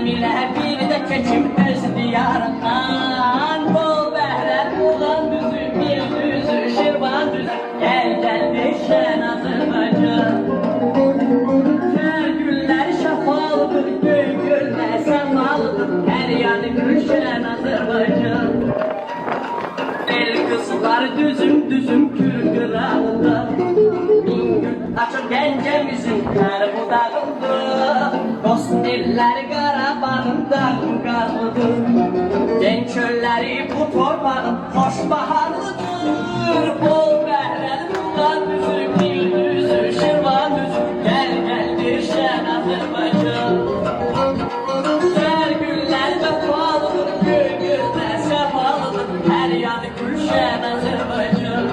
ile bir de keçim öz diyarından. Bol bəhlər bulan düzü, bir düzü, Şirvan düzü. Gel gel deşen Azerbaycan. Her güller şafalıdır, göy göller semalıdır. Her yanı gülşen Azerbaycan. El kızlar düzüm düzüm kür kırağında. Bin gül açır gencemizin her budağında. Dost eller Qarabağında qarlıdır. Gen çölləri bu torpağın hoş baharlıdır. Bol bəhlər bulan düzü, bir düzü, Şirvan düzü. Gel gel dirşen Azerbaycan. Her güller vefalıdır, göy göller sefalıdır. Her yanı gülşen Azerbaycan.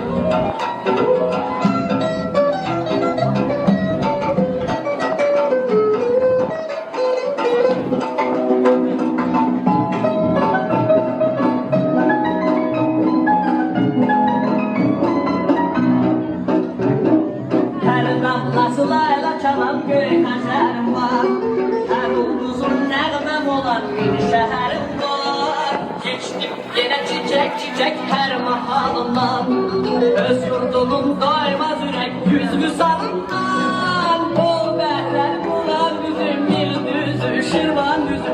Her damlası layla çalan göy haşerim var. Her ulduzun nəğməm olan bir şəhərim var. Geçtim yine çiçek çiçek her mahalından. Öz yurdumun doymaz ürək yüz vüsalından. Bol bəhlər bulan düzü, bir düzü, Şirvan düzü.